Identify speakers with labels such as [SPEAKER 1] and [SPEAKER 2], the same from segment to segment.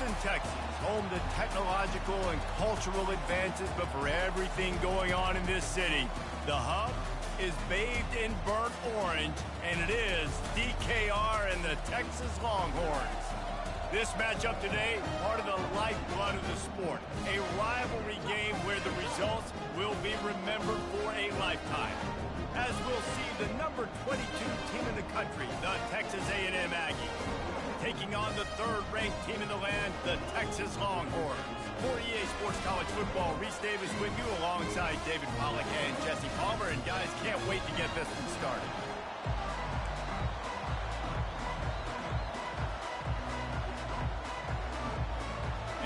[SPEAKER 1] Austin, Texas, home to technological and cultural advances, but for everything going on in this city, the hub is bathed in burnt orange, and it is DKR and the Texas Longhorns. This matchup today, part of the lifeblood of the sport, a rivalry game where the results will be remembered for a lifetime. As we'll see the number 22 team in the country, the Texas A&M Aggies, taking on the third-ranked team in the land, the Texas Longhorns. For EA Sports College Football, Reese Davis with you alongside David Pollack and Jesse Palmer. And guys, can't wait to get this one started.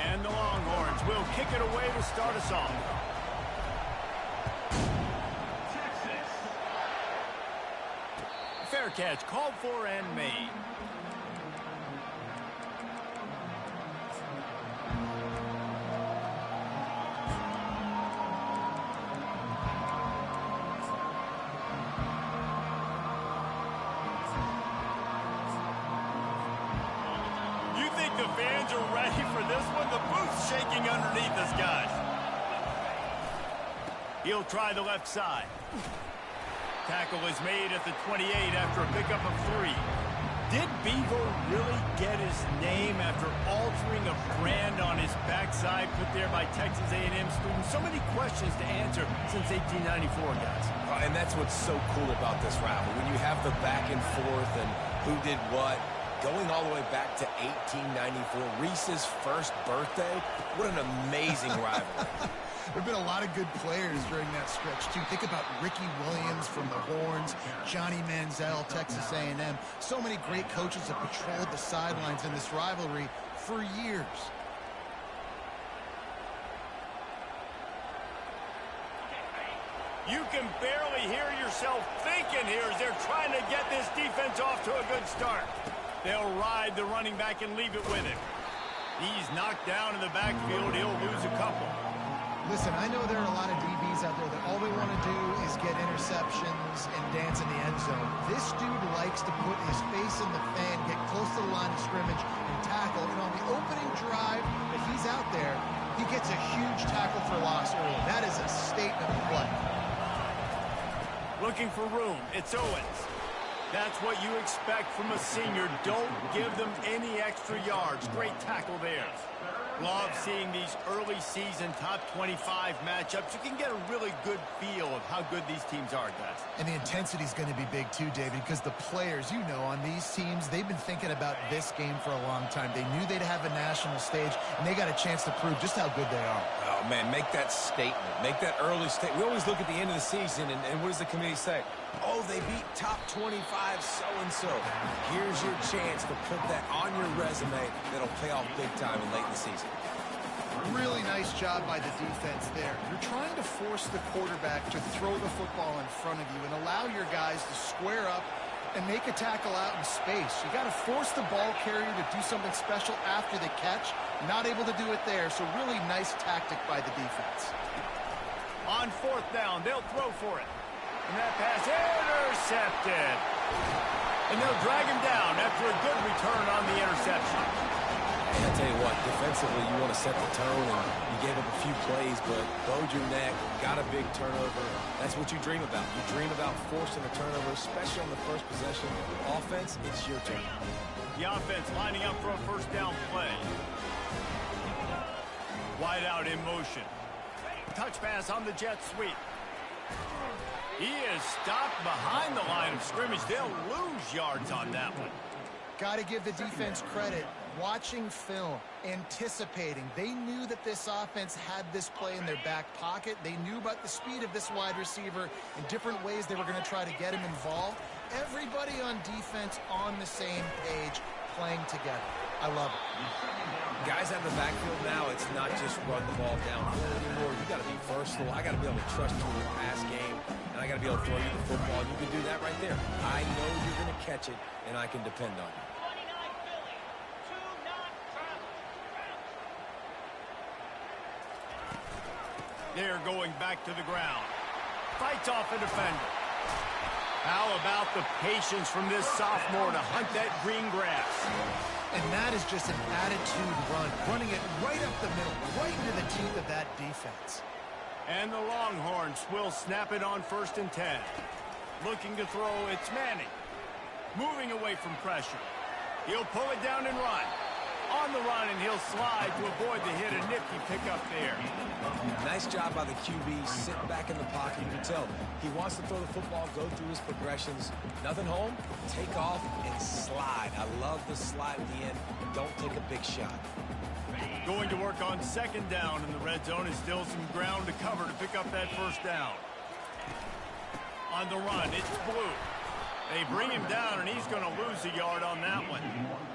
[SPEAKER 1] And the Longhorns will kick it away to start us off. Texas. Fair catch called for and made. The fans are ready for this one. The booth's shaking underneath us, guys. He'll try the left side. Tackle is made at the 28 after a pickup of 3. Did Beaver really get his name after altering a brand on his backside put there by Texas A&M students? So many questions to answer since 1894, guys.
[SPEAKER 2] And that's what's so cool about this rivalry. When you have the back and forth and who did what, going all the way back to 1894, Reese's first birthday. What an amazing rivalry.
[SPEAKER 3] There have been a lot of good players during that stretch, too. Think about Ricky Williams from the Horns, Johnny Manziel, Texas A&M. So many great coaches have patrolled the sidelines in this rivalry for years.
[SPEAKER 1] You can barely hear yourself thinking here as they're trying to get this defense off to a good start. They'll ride the running back and leave it with him. He's knocked down in the backfield. He'll lose a couple.
[SPEAKER 3] Listen, I know there are a lot of DBs out there that all they want to do is get interceptions and dance in the end zone. This dude likes to put his face in the fan, get close to the line of scrimmage, and tackle. And on the opening drive, if he's out there, he gets a huge tackle for loss early. That is a statement play.
[SPEAKER 1] Looking for room. It's Owens. That's what you expect from a senior. Don't give them any extra yards. Great tackle there. Love seeing these early season top 25 matchups. You can get a really good feel of how good these teams are, guys.
[SPEAKER 3] And the intensity is going to be big too, David, because the players, you know, on these teams, they've been thinking about this game for a long time. They knew they'd have a national stage, and they got a chance to prove just how good they are.
[SPEAKER 2] Oh, man, make that statement. Make that early statement. We always look at the end of the season, and what does the committee say? Oh, they beat top 25 so-and-so. Here's your chance to put that on your resume that'll pay off big time and late in the season.
[SPEAKER 3] Really nice job by the defense there. You're trying to force the quarterback to throw the football in front of you and allow your guys to square up and make a tackle out in space. You got to force the ball carrier to do something special after the catch. Not able to do it there, so really nice tactic by the defense.
[SPEAKER 1] On 4th down, they'll throw for it. And that pass intercepted. And they'll drag him down after a good return on the interception.
[SPEAKER 2] And I tell you what, defensively, you want to set the tone, and you gave up a few plays, but bowed your neck, got a big turnover. That's what you dream about. You dream about forcing a turnover, especially on the first possession. Offense, it's your turn.
[SPEAKER 1] The offense lining up for a first down play. Wide out in motion. Touch pass on the jet sweep. He is stopped behind the line of scrimmage. They'll lose yards on that one.
[SPEAKER 3] Got to give the defense credit. Watching film, anticipating. They knew that this offense had this play in their back pocket. They knew about the speed of this wide receiver and different ways they were going to try to get him involved. Everybody on defense on the same page, playing together. I love it.
[SPEAKER 2] Guys out in the backfield now, it's not just run the ball downfield anymore. You got to be versatile. I got to be able to trust you in the pass game, and I got to be able to throw you the football. You can do that right there. I know you're going to catch it, and I can depend on you.
[SPEAKER 1] They're going back to the ground. Fights off a defender. How about the patience from this sophomore to hunt that green grass?
[SPEAKER 3] And that is just an attitude run, running it right up the middle, right into the teeth of that defense.
[SPEAKER 1] And the Longhorns will snap it on 1st and 10. Looking to throw, it's Manning. Moving away from pressure. He'll pull it down and run. On the run, and he'll slide to avoid the hit. A nifty pickup there.
[SPEAKER 2] Nice job by the QB, sitting back in the pocket. You can tell he wants to throw the football, go through his progressions. Nothing home, take off, and slide. I love the slide at the end. Don't take a big shot.
[SPEAKER 1] Going to work on 2nd down in the red zone is still some ground to cover to pick up that 1st down. On the run, it's Blue. They bring him down, and he's going to lose a yard on that one.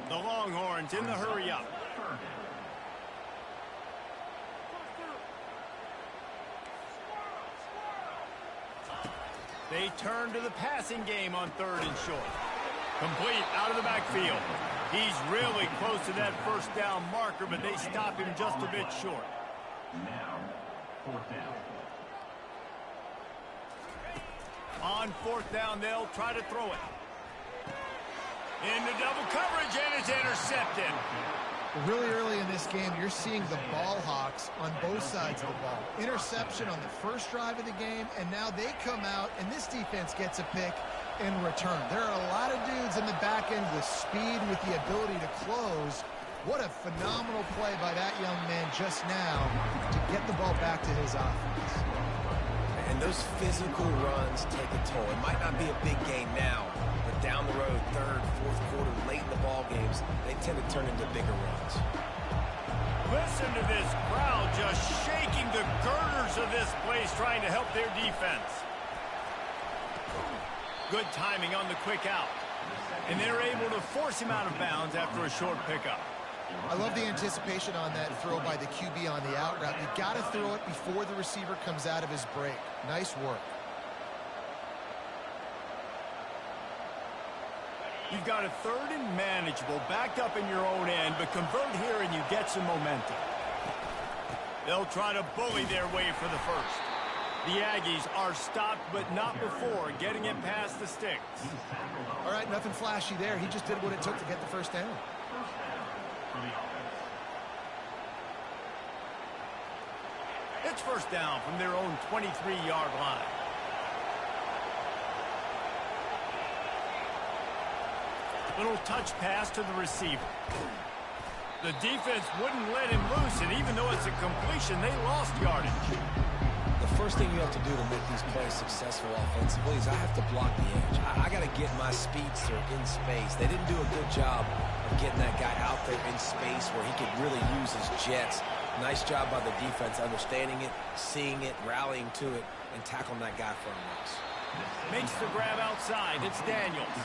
[SPEAKER 1] The Longhorns in the hurry up. They turn to the passing game on 3rd and short. Complete out of the backfield. He's really close to that 1st down marker, but they stop him just a bit short.
[SPEAKER 4] Now, 4th down.
[SPEAKER 1] On 4th down, they'll try to throw it. Into double coverage, and it's intercepted.
[SPEAKER 3] Really early in this game, you're seeing the ball hawks on both sides of the ball. Interception on the first drive of the game, and now they come out, and this defense gets a pick in return. There are a lot of dudes in the back end with speed, with the ability to close. What a phenomenal play by that young man just now to get the ball back to his offense.
[SPEAKER 2] And those physical runs take a toll. It might not be a big game now, but down the road, 3rd, 4th quarter, late in the ball games, they tend to turn into bigger runs.
[SPEAKER 1] Listen to this crowd just shaking the girders of this place, trying to help their defense. Good timing on the quick out. And they're able to force him out of bounds after a short pickup.
[SPEAKER 3] I love the anticipation on that throw by the QB on the out route. You got to throw it before the receiver comes out of his break. Nice work.
[SPEAKER 1] You've got a 3rd and manageable, backed up in your own end, but convert here and you get some momentum. They'll try to bully their way for the 1st. The Aggies are stopped, but not before getting it past the sticks.
[SPEAKER 3] All right, nothing flashy there. He just did what it took to get the 1st down.
[SPEAKER 1] It's 1st down from their own 23-yard line. Little touch pass to the receiver. The defense wouldn't let him loose, and even though it's a completion, they lost yardage.
[SPEAKER 2] The first thing you have to do to make these plays successful offensively is I have to block the edge. I got to get my speedster in space. They didn't do a good job of getting that guy out there in space where he could really use his jets. Nice job by the defense understanding it, seeing it, rallying to it, and tackling that guy for a loss.
[SPEAKER 1] Makes the grab outside. It's Daniels.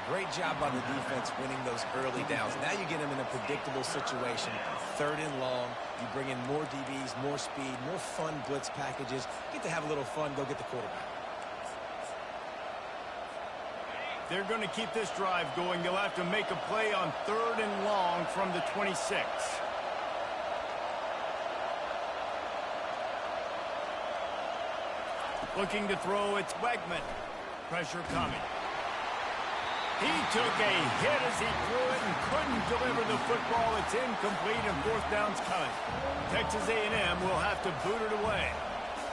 [SPEAKER 2] Great job by the defense winning those early downs. Now you get them in a predictable situation. 3rd and long. You bring in more DBs, more speed, more fun blitz packages. Get to have a little fun. Go get the quarterback.
[SPEAKER 1] They're going to keep this drive going. They'll have to make a play on 3rd and long from the 26. Looking to throw, it's Wegman. Pressure coming. He took a hit as he threw it and couldn't deliver the football. It's incomplete and 4th down's coming. Texas A&M will have to boot it away.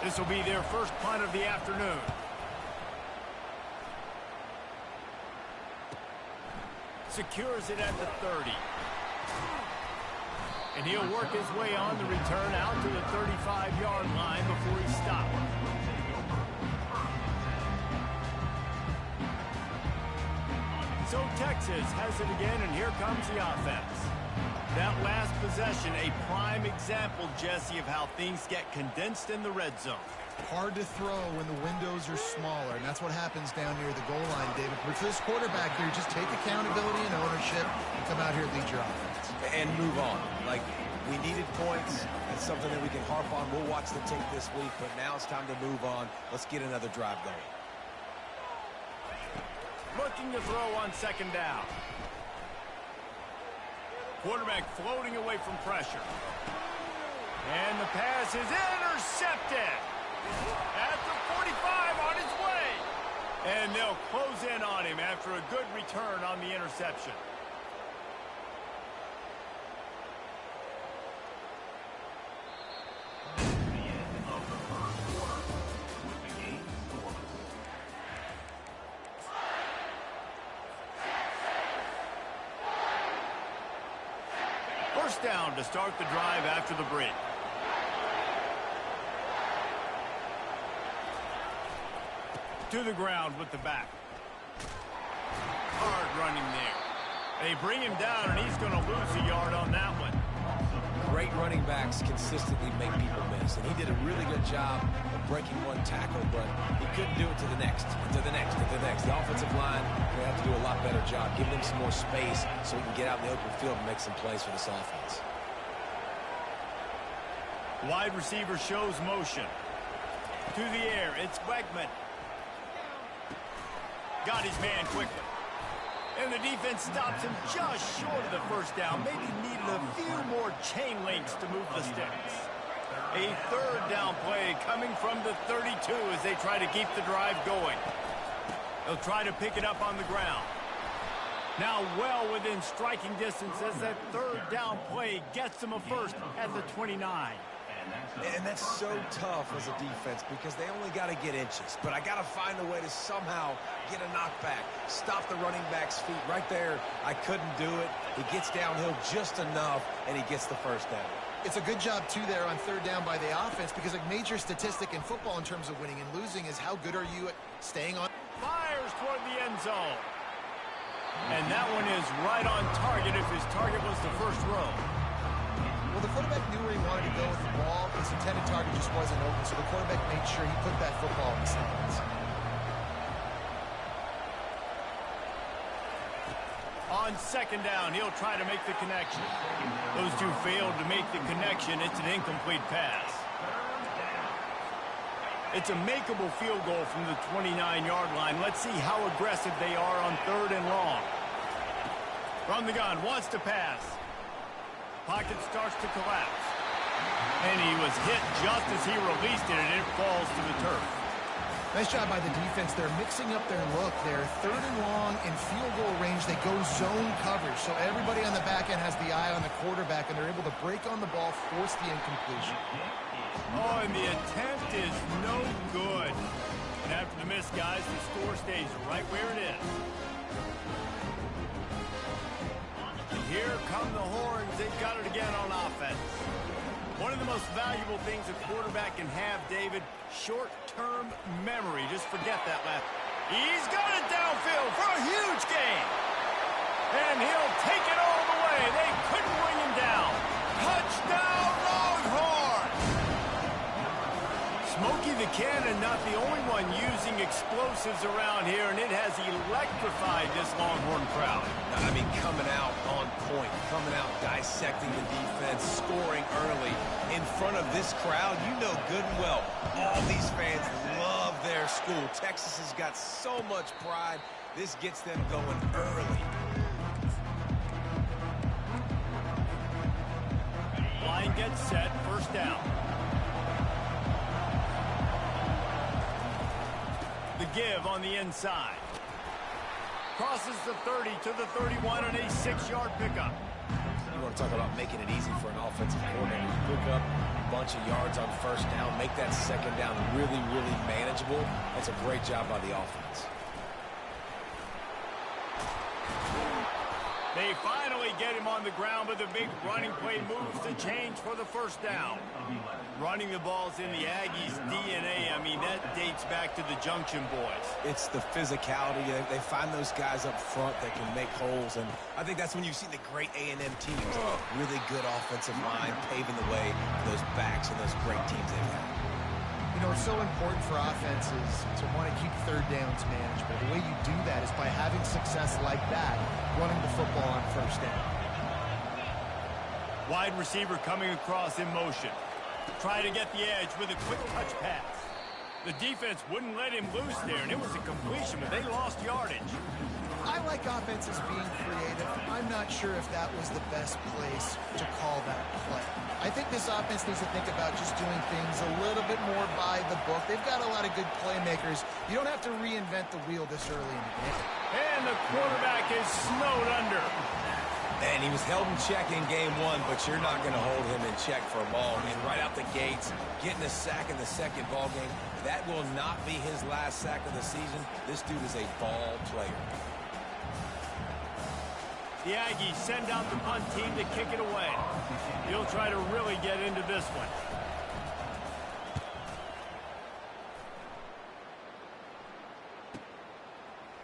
[SPEAKER 1] This will be their 1st punt of the afternoon. Secures it at the 30. And he'll work his way on the return out to the 35-yard line before he stopped. So Texas has it again, and here comes the offense. That last possession, a prime example, Jesse, of how things get condensed in the red zone.
[SPEAKER 3] Hard to throw when the windows are smaller, and that's what happens down near the goal line, David. But for this quarterback here, just take accountability and ownership and come out here and lead your offense.
[SPEAKER 2] And move on. Like, we needed points. That's something that we can harp on. We'll watch the tape this week, but now it's time to move on. Let's get another drive going.
[SPEAKER 1] Looking to throw on 2nd down. Quarterback floating away from pressure. And the pass is intercepted. At the 45 on his way. And they'll close in on him after a good return on the interception. first down to start the drive after the break. To the ground with the back. Hard running there. They bring him down, and he's going to lose a yard on that one.
[SPEAKER 2] Great running backs consistently make people miss, and he did a really good job of breaking one tackle, but he couldn't do it to the next, to the next, to the next. The offensive line, they have to do a lot better job, giving him some more space so he can get out in the open field and make some plays for this offense.
[SPEAKER 1] Wide receiver shows motion. To the air, it's Wegman. Got his man quickly. And the defense stops him just short of the first down. Maybe needed a few more chain links to move the sticks. A third down play coming from the 32 as they try to keep the drive going. They'll try to pick it up on the ground. Now well within striking distance as that third down play gets them a first at the 29.
[SPEAKER 2] And that's so tough as a defense because they only got to get inches. But I got to find a way to somehow get a knockback, stop the running back's feet. Right there, I couldn't do it. He gets downhill just enough, and he gets the first down.
[SPEAKER 3] It's a good job, too, there on third down by the offense because a major statistic in football in terms of winning and losing is how good are you at staying on.
[SPEAKER 1] Fires toward the end zone. And that one is right on target if his target was the first row.
[SPEAKER 3] Well, the quarterback knew where he wanted to go with the ball. His intended target just wasn't open, so the quarterback made sure he put that football in the stands.
[SPEAKER 1] On second down, he'll try to make the connection. Those two failed to make the connection. It's an incomplete pass. It's a makeable field goal from the 29-yard line. Let's see how aggressive they are on third and long. From the gun, wants to pass. Pocket starts to collapse. And he was hit just as he released it, and it falls to the turf.
[SPEAKER 3] Nice job by the defense. They're mixing up their look. They're third and long in field goal range. They go zone coverage. So everybody on the back end has the eye on the quarterback, and they're able to break on the ball, force the incompletion.
[SPEAKER 1] Oh, and the attempt is no good. And after the miss, guys, the score stays right where it is. Here come the horns. They've got it again on offense. One of the most valuable things a quarterback can have, David, short-term memory. Just forget that last. He's got it downfield for a huge gain. And he'll take it all the way. They couldn't bring him down. Touchdown, Longhorns! Smokey the Cannon, not the only one using explosives around here, and it has electrified this Longhorn crowd.
[SPEAKER 2] I mean, coming out on point, coming out dissecting the defense, scoring early in front of this crowd. You know good and well, all these fans love their school. Texas has got so much pride. This gets them going early.
[SPEAKER 1] Line gets set, first down. The give on the inside. Crosses the 30 to the 31 on a 6-yard pickup.
[SPEAKER 2] You want to talk about making it easy for an offensive coordinator. You pick up a bunch of yards on first down, make that second down really, really manageable. That's a great job by the offense.
[SPEAKER 1] They finally get him on the ground, but the big running play moves the chains for the first down. Running the ball's in the Aggies' DNA. I mean, that dates back to the Junction Boys.
[SPEAKER 2] It's the physicality. They find those guys up front that can make holes, and I think that's when you see the great A&M teams. Really good offensive line paving the way for those backs and those great teams they've had.
[SPEAKER 3] You know, it's so important for offenses to want to keep third downs manageable. The way you do that is by having success like that, running the football on first down.
[SPEAKER 1] Wide receiver coming across in motion. Try to get the edge with a quick touch pass. The defense wouldn't let him loose there, and it was a completion, but they lost yardage.
[SPEAKER 3] I like offenses being creative. I'm not sure if that was the best place to call that play. I think this offense needs to think about just doing things a little bit more by the book. They've got a lot of good playmakers. You don't have to reinvent the wheel this early in the game.
[SPEAKER 1] And the quarterback is snowed under.
[SPEAKER 2] And he was held in check in game one, but you're not going to hold him in check for long. And right out the gates, getting a sack in the second ball game, that will not be his last sack of the season. This dude is a ball player.
[SPEAKER 1] The Aggies send out the punt team to kick it away. He'll try to really get into this one.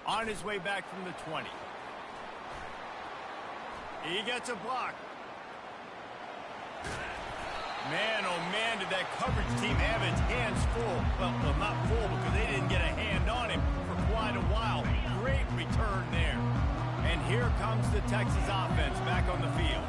[SPEAKER 1] On his way back from the 20. He gets a block. Man, oh man, did that coverage team have its hands full. Well, not full because they didn't get a hand on him for quite a while. Great return there. And here comes the Texas offense back on the field.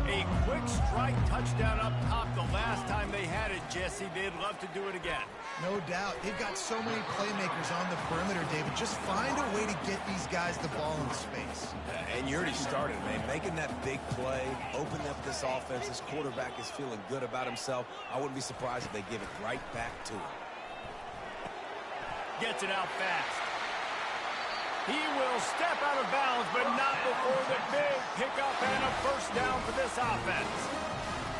[SPEAKER 1] A quick strike touchdown up top the last time they had it, Jesse. They'd love to do it again.
[SPEAKER 3] No doubt. They've got so many playmakers on the perimeter, David. Just find a way to get these guys the ball in space.
[SPEAKER 2] And you already started, man. Making that big play, opening up this offense. This quarterback is feeling good about himself. I wouldn't be surprised if they give it right back to him.
[SPEAKER 1] Gets it out fast. He will step out of bounds, but not before the big pickup and a first down for this offense.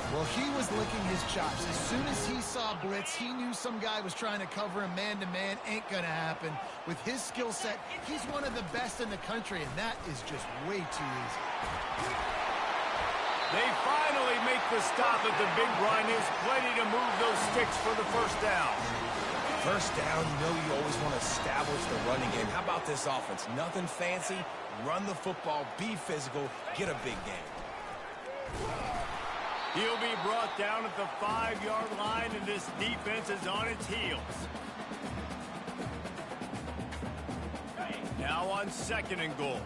[SPEAKER 3] Well, he was licking his chops. As soon as he saw blitz, he knew some guy was trying to cover him man-to-man. Ain't gonna happen. With his skill set, he's one of the best in the country, and that is just way too easy.
[SPEAKER 1] They finally make the stop at the big run. Is plenty to move those sticks for the first down.
[SPEAKER 2] First down, you know you always want to establish the running game. How about this offense? Nothing fancy. Run the football, be physical, get a big game.
[SPEAKER 1] He'll be brought down at the 5-yard line, and this defense is on its heels. Now on 2nd and goal.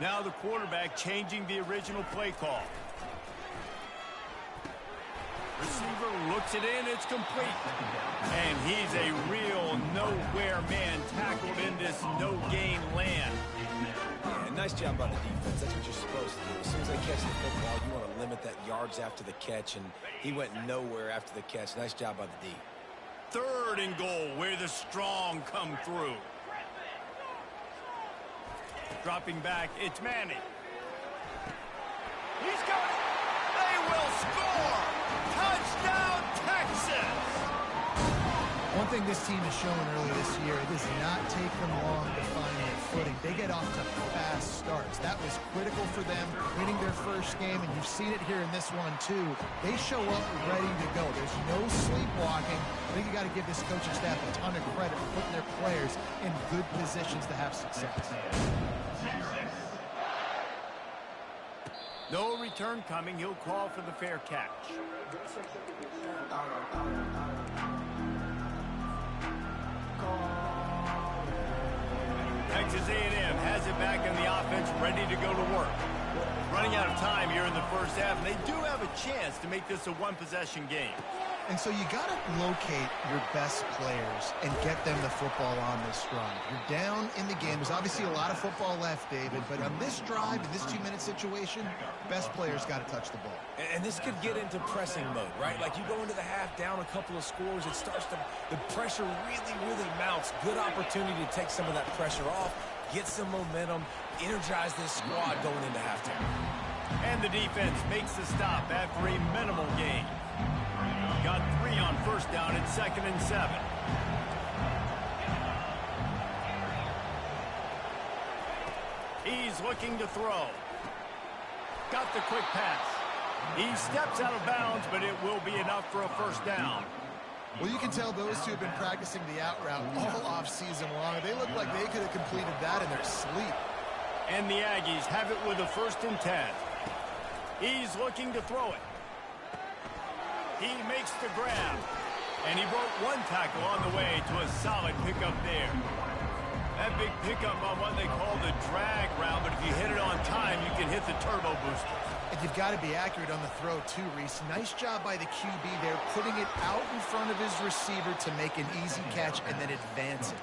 [SPEAKER 1] Now the quarterback changing the original play call. Receiver looks it in, it's complete. And he's a real nowhere man tackled in this no-gain land.
[SPEAKER 2] Yeah, nice job by the defense. That's what you're supposed to do. As soon as they catch the football, you want to limit that yards after the catch, and he went nowhere after the catch. Nice job by the D.
[SPEAKER 1] 3rd and goal, where the strong come through. Dropping back, it's Manning. He's got it. They will score. Touchdown, Texas.
[SPEAKER 3] One thing this team has shown early this year, it does not take them long to find their footing. They get off to fast starts. That was critical for them, winning their first game, and you've seen it here in this one too. They show up ready to go. There's no sleepwalking. I think you got to give this coaching staff a ton of credit for putting their players in good positions to have success.
[SPEAKER 1] No return coming. He'll call for the fair catch. Texas A&M has it back in the offense, ready to go to work. Running out of time here in the first half, and they do have a chance to make this a one-possession game.
[SPEAKER 3] And so you got to locate your best players and get them the football on this drive. You're down in the game. There's obviously a lot of football left, David, but on this drive, in this 2-minute situation, best players got to touch the ball.
[SPEAKER 2] And this could get into pressing mode, right? Like you go into the half down a couple of scores, it starts to, the pressure really mounts. Good opportunity to take some of that pressure off, get some momentum, energize this squad going into halftime.
[SPEAKER 1] And the defense makes the stop after a minimal gain. Got 3 on first down at 2nd and 7. He's looking to throw. Got the quick pass. He steps out of bounds, but it will be enough for a first down.
[SPEAKER 3] Well, you can tell those two have been practicing the out route all off-season long. They look like they could have completed that in their sleep.
[SPEAKER 1] And the Aggies have it with a 1st and 10. He's looking to throw it. He makes the grab. And he broke one tackle on the way to a solid pickup there. That big pickup on what they call the drag route, but if you hit it on time, you can hit the turbo booster.
[SPEAKER 3] And you've got to be accurate on the throw too, Reese. Nice job by the QB there, putting it out in front of his receiver to make an easy catch and then advance it.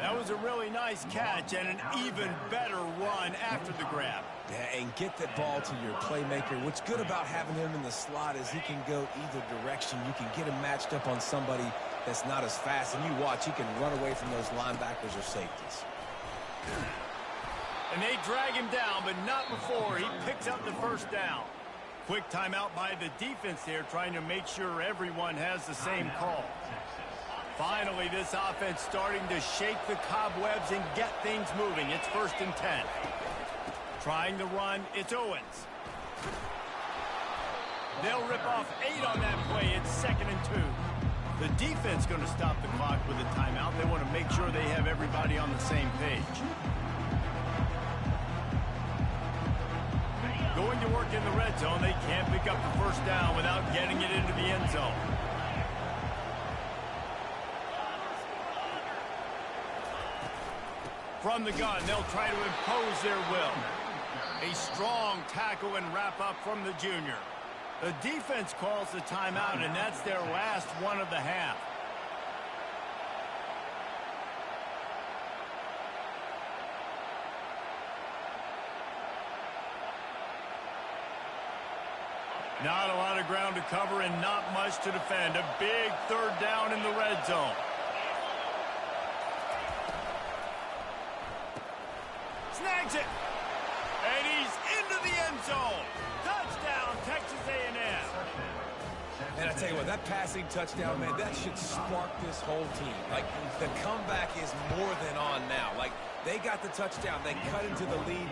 [SPEAKER 1] That was a really nice catch and an even better run after the grab.
[SPEAKER 2] Yeah, and get that ball to your playmaker. What's good about having him in the slot is he can go either direction. You can get him matched up on somebody that's not as fast, and you watch, he can run away from those linebackers or safeties.
[SPEAKER 1] And they drag him down, but not before he picks up the first down. Quick timeout by the defense there, trying to make sure everyone has the same call. Finally, this offense starting to shake the cobwebs and get things moving. It's 1st and 10. Trying to run, it's Owens. They'll rip off 8 on that play. It's 2nd and 2. The defense going to stop the clock with a timeout. They want to make sure they have everybody on the same page. Going to work in the red zone. They can't pick up the 1st down without getting it into the end zone. From the gun, they'll try to impose their will. A strong tackle and wrap up from the junior. The defense calls the timeout, and that's their last one of the half. Not a lot of ground to cover and not much to defend. A big 3rd down in the red zone. Snags it. And he's into the end zone. Touchdown, Texas A&M.
[SPEAKER 2] And I tell you what, that passing touchdown, man, that should spark this whole team. Like, the comeback is more than on now. Like, they got the touchdown. They cut into the lead.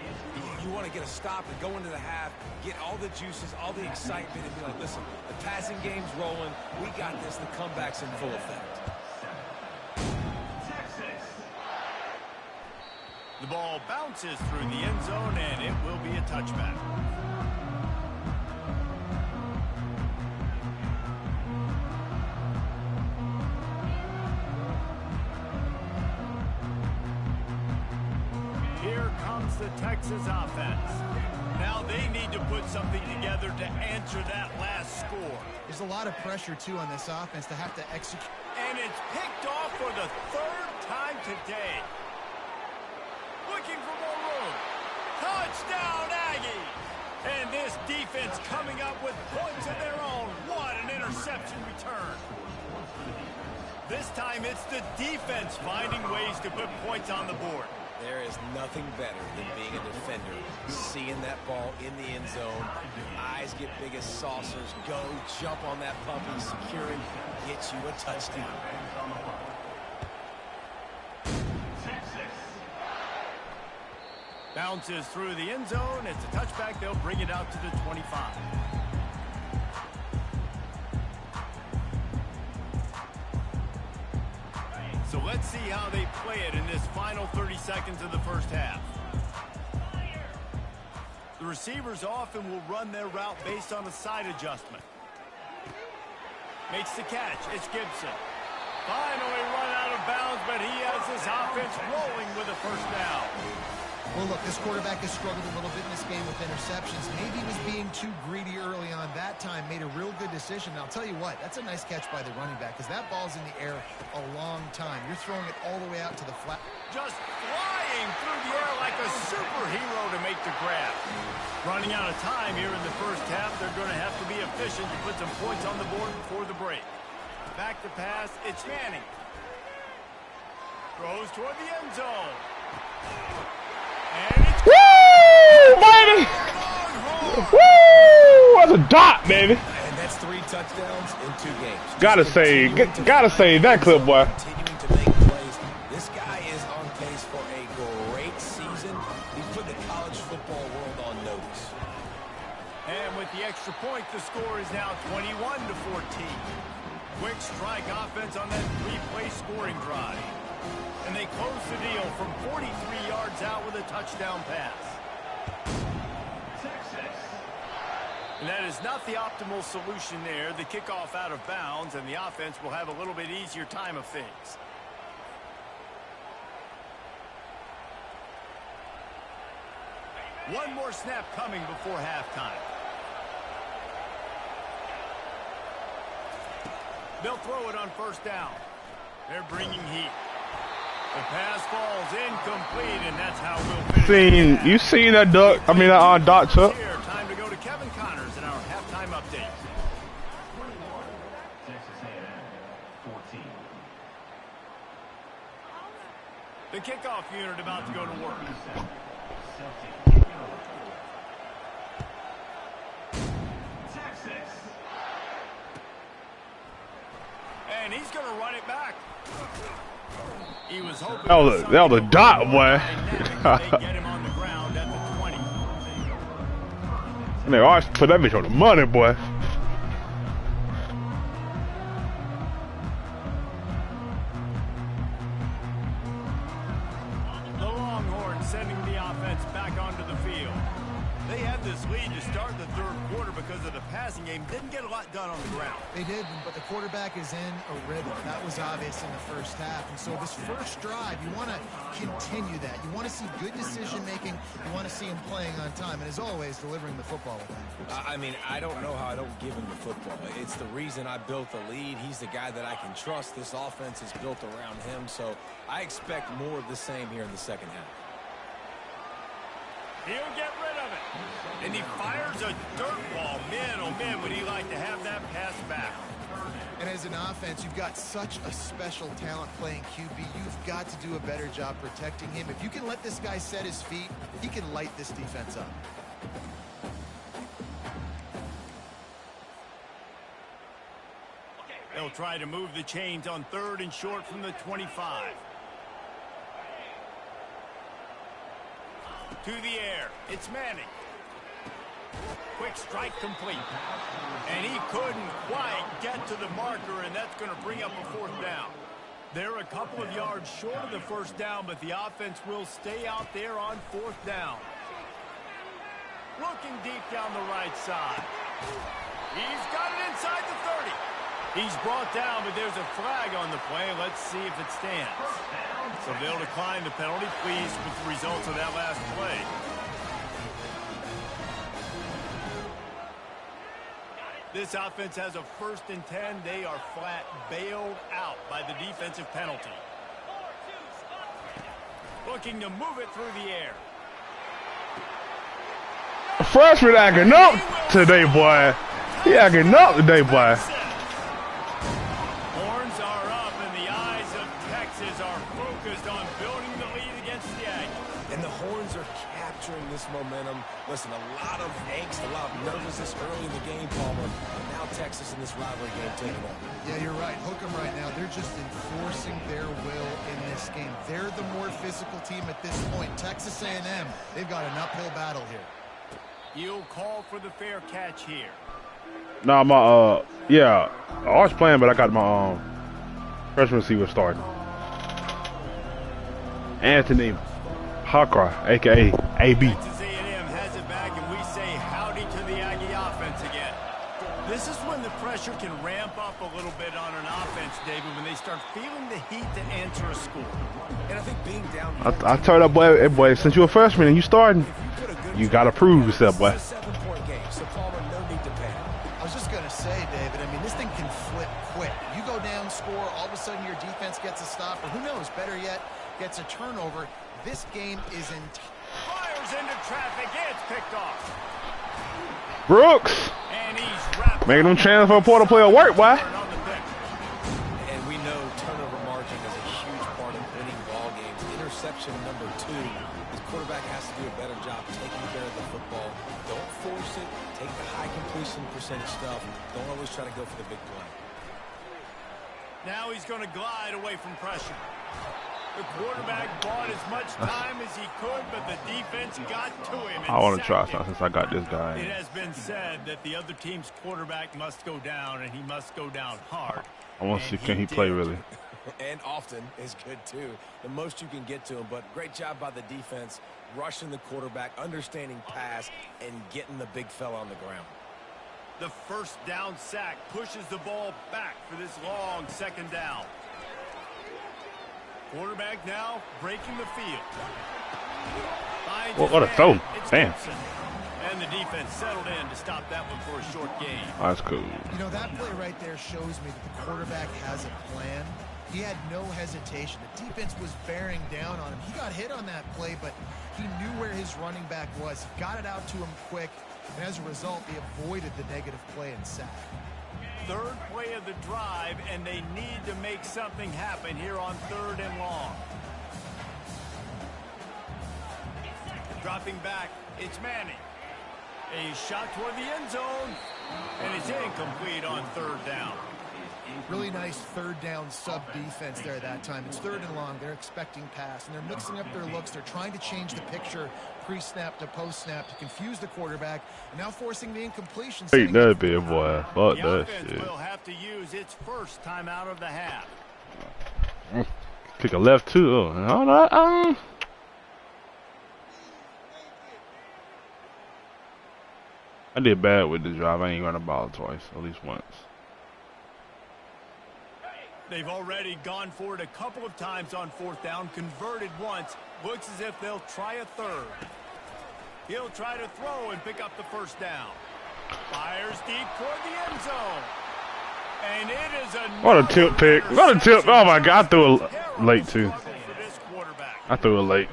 [SPEAKER 2] You want to get a stop and go into the half, get all the juices, all the excitement, and be like, listen, the passing game's rolling. We got this. The comeback's in full effect.
[SPEAKER 1] The ball bounces through the end zone, and it will be a touchback. Here comes the Texas offense. Now they need to put something together to answer that last score.
[SPEAKER 3] There's a lot of pressure, too, on this offense to have to execute.
[SPEAKER 1] And it's picked off for the 3rd time today. Looking for more room. Touchdown, Aggies! And this defense coming up with points of their own. What an interception return. This time it's the defense finding ways to put points on the board.
[SPEAKER 2] There is nothing better than being a defender, seeing that ball in the end zone. Your eyes get big as saucers. Go, jump on that puppy, secure it, get you a touchdown.
[SPEAKER 1] Bounces through the end zone. It's a touchback. They'll bring it out to the 25. So let's see how they play it in this final 30 seconds of the 1st half. The receivers often will run their route based on a side adjustment. Makes the catch. It's Gibson. Finally run out of bounds, but he has his offense rolling with a 1st down.
[SPEAKER 3] Well, look, this quarterback has struggled a little bit in this game with interceptions. Maybe he was being too greedy early on. That time made a real good decision. And I'll tell you what, that's a nice catch by the running back because that ball's in the air a long time. You're throwing it all the way out to the flat.
[SPEAKER 1] Just flying through the air like a superhero to make the grab. Running out of time here in the 1st half. They're going to have to be efficient to put some points on the board before the break. Back to pass. It's Manning. Throws toward the end zone. And it's
[SPEAKER 5] woo, baby! Woo! That's a dot, baby.
[SPEAKER 2] And that's 3 touchdowns in 2 games.
[SPEAKER 5] Gotta say that clip, boy.
[SPEAKER 2] Continuing to make plays. This guy is on pace for a great season. He's put the college football world on notice.
[SPEAKER 1] And with the extra point, the score is now 21-14. Quick strike offense on that 3-play scoring drive. And they close the deal from 43 yards out with a touchdown pass. And that is not the optimal solution there. The kickoff out of bounds, and the offense will have a little bit easier time of things. One more snap coming before halftime. They'll throw it on 1st down. They're bringing heat. The pass falls incomplete, and that's how we'll finish.
[SPEAKER 5] You seen that duck? I mean that dot tuck.
[SPEAKER 1] Here, time to go to Kevin Connors in our halftime update.
[SPEAKER 4] 21, Texas A&M, 14.
[SPEAKER 1] The kickoff unit about to go to work. And he's going to run it back. He was hoping
[SPEAKER 5] That was a dot, boy.
[SPEAKER 1] they get him on the ground at the 20.
[SPEAKER 5] Man, I always put that bitch on the money, boy.
[SPEAKER 1] The Longhorns sending the offense back onto the field. They had this lead to start the third quarter because of the passing game. Didn't get a lot done on the ground.
[SPEAKER 3] They did, but the quarterback is in a rhythm. That was obvious in the first half. And so this first drive, you want to continue that. You want to see good decision-making. You want to see him playing on time. And as always, delivering the football with him.
[SPEAKER 2] I mean, I don't know how I don't give him the football. It's the reason I built the lead. He's the guy that I can trust. This offense is built around him. So I expect more of the same here in the second half.
[SPEAKER 1] He'll get rid of it. And he fires a dirt ball. Man, oh man, would he like to have that pass back.
[SPEAKER 3] And as an offense, you've got such a special talent playing QB. You've got to do a better job protecting him. If you can let this guy set his feet, he can light this defense up.
[SPEAKER 1] They'll try to move the chains on 3rd and short from the 25. To the air. It's Manning. Quick strike complete. And he couldn't quite get to the marker, and that's going to bring up a 4th down. They're a couple of yards short of the 1st down, but the offense will stay out there on 4th down. Looking deep down the right side. He's got it inside the 30. He's brought down, but there's a flag on the play. Let's see if it stands. So they'll decline the penalty. Pleased with the results of that last play. This offense has a 1st and 10. They are flat bailed out by the defensive penalty. Looking to move it through the air.
[SPEAKER 5] Freshman acting up today, boy. He acting up today, boy.
[SPEAKER 1] Horns are up, and the eyes of Texas are focused on building the lead against the Aggies.
[SPEAKER 2] And the Horns are capturing this momentum. Listen, a lot of angst, a lot of nervousness early in the game, Palmer. And now Texas in this rivalry game taking over.
[SPEAKER 3] Yeah, you're right. Hook them right now. They're just enforcing their will in this game. They're the more physical team at this point. Texas A&M, they've got an uphill battle here.
[SPEAKER 1] You'll call for the fair catch here.
[SPEAKER 5] Nah, yeah, I was playing, but I got my freshman receiver starting. Anthony Hawker, a.k.a. AB.
[SPEAKER 1] Texas A&M has it back, and we say howdy to the Aggie offense again. This is when the pressure can ramp up a little bit on an offense, David, when they start feeling the heat to answer a score.
[SPEAKER 2] And I think being down...
[SPEAKER 5] I told that boy, hey boy, since you're a freshman and you starting, you got to prove yourself, boy.
[SPEAKER 2] It's a 7-point game, so Palmer, no need to panic.
[SPEAKER 3] I was just going to say, David, I mean, this thing can flip quick. You go down, score, all of a sudden your defense gets a stop, or who knows, better yet, gets a turnover. This game is in...
[SPEAKER 1] Fires into traffic. It's picked off.
[SPEAKER 5] Brooks,
[SPEAKER 1] And he's wrapped
[SPEAKER 5] making them transfer portal player work, boy.
[SPEAKER 1] on the pick.
[SPEAKER 2] And we know turnover margin is a huge part of winning ball games. Interception number 2. His quarterback has to do a better job taking care of the football. Don't force it. Take the high completion percentage stuff. Don't always try to go for the big play.
[SPEAKER 1] Now he's going to glide away from pressure. The quarterback bought as much time as he could, but the defense got to him.
[SPEAKER 5] I want to try something since I got this
[SPEAKER 1] It
[SPEAKER 5] guy.
[SPEAKER 1] has been said that the other team's quarterback must go down, and he must go down hard.
[SPEAKER 5] I want to see,
[SPEAKER 1] And
[SPEAKER 5] can he play
[SPEAKER 1] did.
[SPEAKER 5] really?
[SPEAKER 2] And often is good, too. The most you can get to him, but great job by the defense, rushing the quarterback, understanding pass, and getting the big fella on the ground.
[SPEAKER 1] The 1st down sack pushes the ball back for this long 2nd down. Quarterback now breaking the field. Finds his
[SPEAKER 5] What a
[SPEAKER 1] man.
[SPEAKER 5] throw.
[SPEAKER 1] It's
[SPEAKER 5] Damn.
[SPEAKER 1] Gibson. And the defense settled in to stop that one for a short gain.
[SPEAKER 5] Oh, that's cool.
[SPEAKER 3] You know, that play right there shows me that the quarterback has a plan. He had no hesitation. The defense was bearing down on him. He got hit on that play, but he knew where his running back was. He got it out to him quick, and as a result, he avoided the negative play and sack.
[SPEAKER 1] 3rd play of the drive, and they need to make something happen here on 3rd and long. Dropping back, it's Manning. A shot toward the end zone. And it's incomplete on third down.
[SPEAKER 3] Really nice third down sub defense there that time. It's 3rd and long. They're expecting pass, and they're mixing up their looks. They're trying to change the picture pre-snap to post-snap to confuse the quarterback, and now forcing the incompletion.
[SPEAKER 5] Ain't that big, boy. Fuck
[SPEAKER 1] The
[SPEAKER 5] that
[SPEAKER 1] offense
[SPEAKER 5] shit.
[SPEAKER 1] will have to use its first timeout of the half.
[SPEAKER 5] Kick a left too. Oh, I did bad with the drive. I ain't run the ball twice, at least once.
[SPEAKER 1] They've already gone for it a couple of times on 4th down, converted once. Looks as if they'll try a 3rd. He'll try to throw and pick up the 1st down. Fires deep toward the end zone. And it is a
[SPEAKER 5] What a tip pick. What a tip. Oh my God, I threw it late too. I threw it late.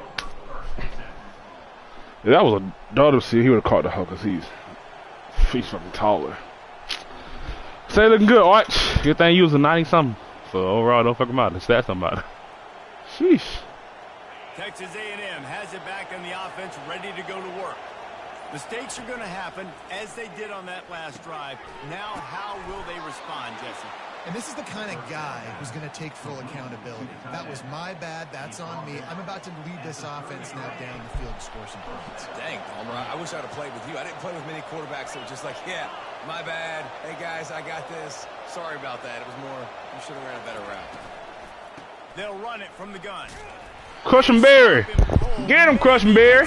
[SPEAKER 5] If that was a daughter seat, he would have caught the hell because he's fucking taller. Say looking good, Arch. Good thing you was a 90-something. So overall, don't fuck him out. It's that somebody. Sheesh.
[SPEAKER 1] Texas A&M has it back in the offense, ready to go to work. Mistakes are going to happen, as they did on that last drive. Now, how will they respond, Jesse?
[SPEAKER 3] And this is the kind of guy who's going to take full accountability. That was my bad. That's on me. I'm about to lead this offense now down the field to score some points.
[SPEAKER 2] Dang, Palmer, I wish I'd have played with you. I didn't play with many quarterbacks that were just like, yeah, my bad. Hey, guys, I got this. Sorry about that. It was more, you should have ran a better route.
[SPEAKER 1] They'll run it from the gun.
[SPEAKER 5] Crushing Berry. Get him, Crushing Berry.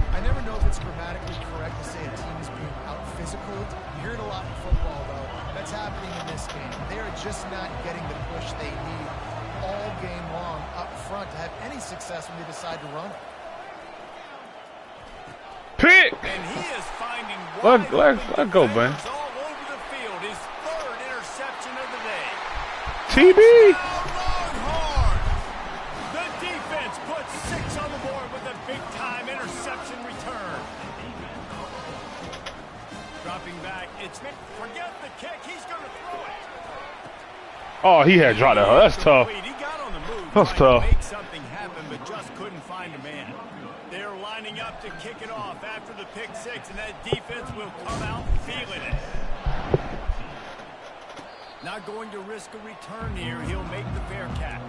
[SPEAKER 3] I never know if it's grammatically correct to say a team is being out-physical. You hear it a lot in football, though. That's happening in this game. They're just not getting the push they need all game long up front to have any success when they decide to run it.
[SPEAKER 5] Pick.
[SPEAKER 1] And he is finding
[SPEAKER 5] Let go, man.
[SPEAKER 1] all over the field. His 3rd interception of the day.
[SPEAKER 5] TB.
[SPEAKER 1] Longhorns! The defense puts 6 on the board with a big-time interception return. Dropping back, forget the kick. He's going to throw it.
[SPEAKER 5] Oh, he had dropped that. That's tough.
[SPEAKER 1] He got on the move.
[SPEAKER 5] That's
[SPEAKER 1] trying
[SPEAKER 5] tough.
[SPEAKER 1] to make something happen, but just couldn't find a man. They're lining up to kick it off after the pick 6, and that defense will come out feeling it. Not going to risk a return here. He'll make the fair catch.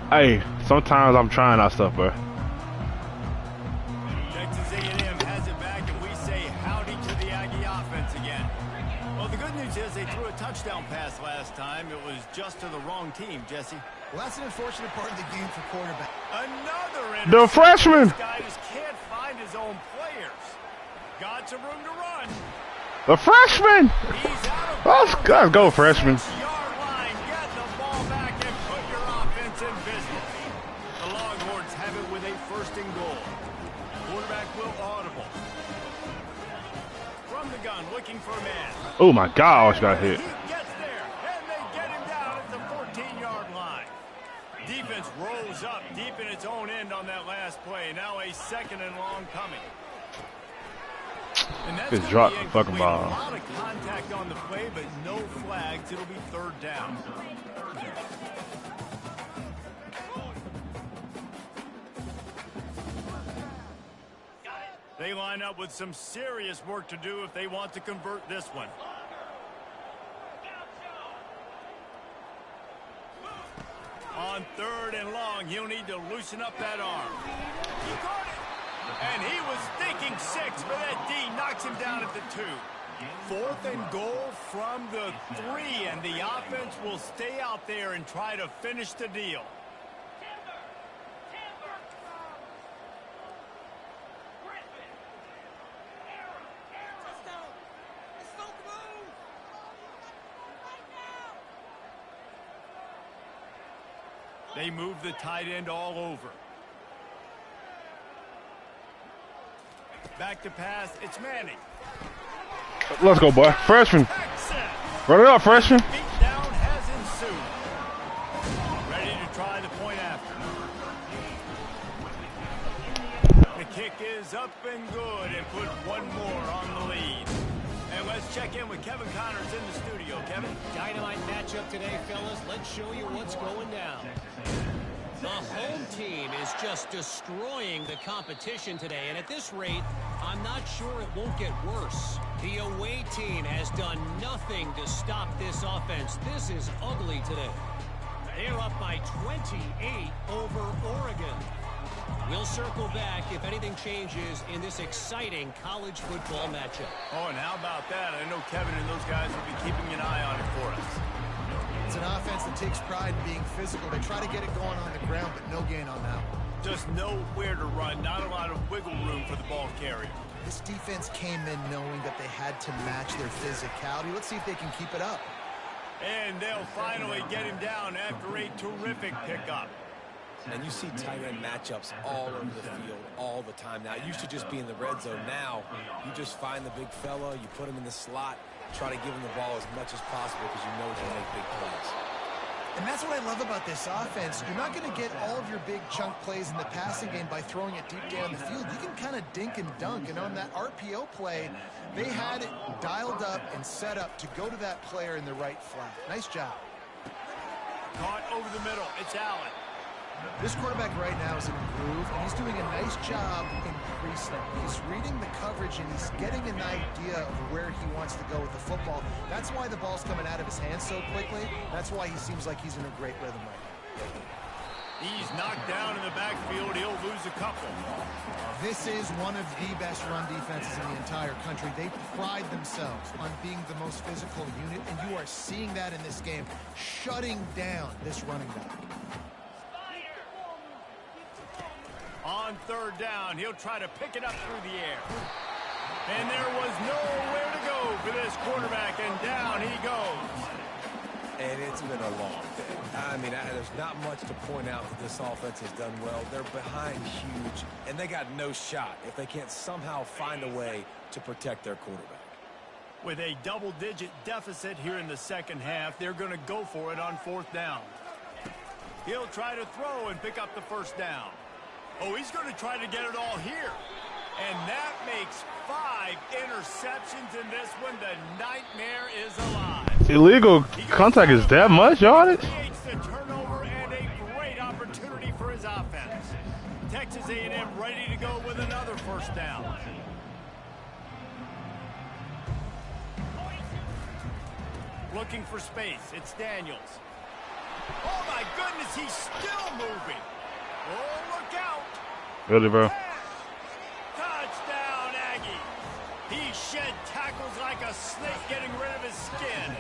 [SPEAKER 5] Hey, sometimes I'm trying out stuff, bro.
[SPEAKER 1] Texas A&M has it back, and we say howdy to the Aggie offense again. Well, the good news is they threw a touchdown pass last time. It was just to the wrong team, Jesse.
[SPEAKER 3] Well, that's an unfortunate part of the game for quarterback.
[SPEAKER 1] Another
[SPEAKER 5] The freshman.
[SPEAKER 1] This guy just can't find his own players. Got some room to run.
[SPEAKER 5] The freshman.
[SPEAKER 1] He's out of
[SPEAKER 5] Let's go, freshman.
[SPEAKER 1] 6-yard line. Get the ball back and put your offense in business. The Longhorns have it with a 1st and goal. Quarterback will audible. From the gun, looking for a man.
[SPEAKER 5] Oh my God, I got hit.
[SPEAKER 1] He gets there, and they get him down at the 14-yard line. Defense rolls up deep in its own end on that last play. Now a 2nd and long coming. And that's
[SPEAKER 5] Just dropped the fucking
[SPEAKER 1] incomplete.
[SPEAKER 5] ball.
[SPEAKER 1] A lot of contact on the play, but no flags. It'll be 3rd down. They line up with some serious work to do if they want to convert this one. On 3rd and long, he'll need to loosen up that arm. He caught it. And he was thinking 6, but that D knocks him down at the 2. 4th and goal from the 3, and the offense will stay out there and try to finish the deal. They move the tight end all over. Back to pass. It's Manning.
[SPEAKER 5] Let's go, boy. Freshman. Run it up, freshman.
[SPEAKER 1] Beatdown has ensued. Ready to try the point after. The kick is up and good and put one more on the lead. And let's check in with Kevin Connors in the studio. Kevin?
[SPEAKER 6] Dynamite matchup today, fellas. Let's show you what's going down. The home team is just destroying the competition today, and at this rate, I'm not sure it won't get worse. The away team has done nothing to stop this offense. This is ugly today. They're up by 28 over Oregon. We'll circle back if anything changes in this exciting college football matchup.
[SPEAKER 1] Oh, and how about that? I know Kevin and those guys will be keeping an eye on it for us.
[SPEAKER 3] It's an offense that takes pride in being physical. They try to get it going on the ground, but no gain on that one.
[SPEAKER 1] Just nowhere to run, not a lot of wiggle room for the ball carrier.
[SPEAKER 3] This defense came in knowing that they had to match their physicality. Let's see if they can keep it up.
[SPEAKER 1] And they'll finally get him down after a terrific pickup.
[SPEAKER 2] And you see tight end matchups all over the field all the time now. It used to just be in the red zone. Now you just find the big fella, you put him in the slot, try to give him the ball as much as possible because you know he can make big plays.
[SPEAKER 3] And that's what I love about this offense. You're not going to get all of your big chunk plays in the passing game by throwing it deep down the field. You can kind of dink and dunk. And on that RPO play, they had it dialed up and set up to go to that player in the right flat. Nice job.
[SPEAKER 1] Caught over the middle. It's Allen.
[SPEAKER 3] This quarterback right now is in a groove, and he's doing a nice job in pre-snap. He's reading the coverage, and he's getting an idea of where he wants to go with the football. That's why the ball's coming out of his hands so quickly. That's why he seems like he's in a great rhythm right now.
[SPEAKER 1] He's knocked down in the backfield. He'll lose a couple.
[SPEAKER 3] This is one of the best run defenses in the entire country. They pride themselves on being the most physical unit, and you are seeing that in this game, shutting down this running back.
[SPEAKER 1] On third down, he'll try to pick it up through the air. And there was nowhere to go for this quarterback, and down he goes.
[SPEAKER 2] And it's been a long day. I mean, there's not much to point out that this offense has done well. They're behind huge, and they got no shot if they can't somehow find a way to protect their quarterback.
[SPEAKER 1] With a double-digit deficit here in the second half, they're going to go for it on fourth down. He'll try to throw and pick up the first down. Oh, he's going to try to get it all here. And that makes 5 interceptions in this one. The nightmare is alive.
[SPEAKER 5] Illegal contact is that much, y'all?
[SPEAKER 1] Creates the turnover and a great opportunity for his offense. Texas A&M ready to go with another first down. Looking for space. It's Daniels. Oh, my goodness, he's still moving. Oh, look out.
[SPEAKER 5] Really, bro?
[SPEAKER 1] Touchdown, Aggie. He shed tackles like a snake getting rid of his skin.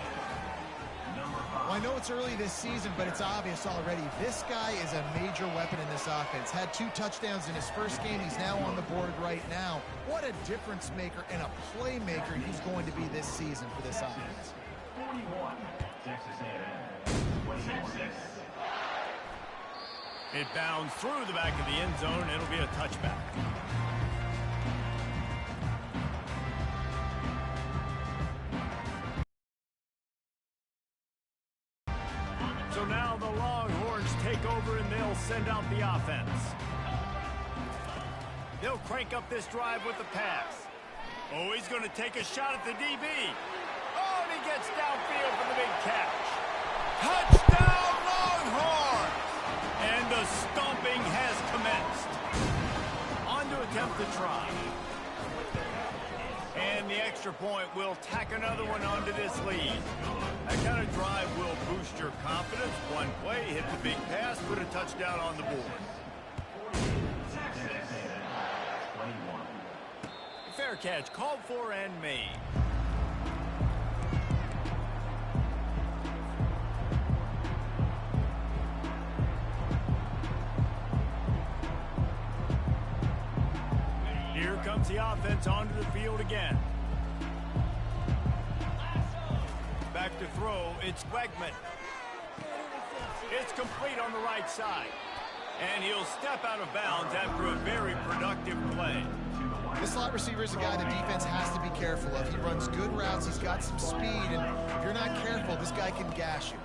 [SPEAKER 3] Well, I know it's early this season, but it's obvious already. This guy is a major weapon in this offense. Had 2 touchdowns in his first game. He's now on the board right now. What a difference maker and a playmaker he's going to be this season for this offense.
[SPEAKER 4] 41, Texas A&M, 26.
[SPEAKER 1] It bounds through the back of the end zone. It'll be a touchback. So now the Longhorns take over and they'll send out the offense. They'll crank up this drive with the pass. Oh, he's going to take a shot at the DB. Oh, and he gets downfield for the big catch. Touchdown, Longhorns! And the stomping has commenced. On to attempt to try. And the extra point will tack another one onto this lead. That kind of drive will boost your confidence. One play, hit the big pass, put a touchdown on the board. Fair catch, called for and made. Here comes the offense onto the field again. Back to throw, it's Wegman. It's complete on the right side. And he'll step out of bounds after a very productive play.
[SPEAKER 3] This slot receiver is a guy the defense has to be careful of. He runs good routes, he's got some speed, and if you're not careful, this guy can gash you.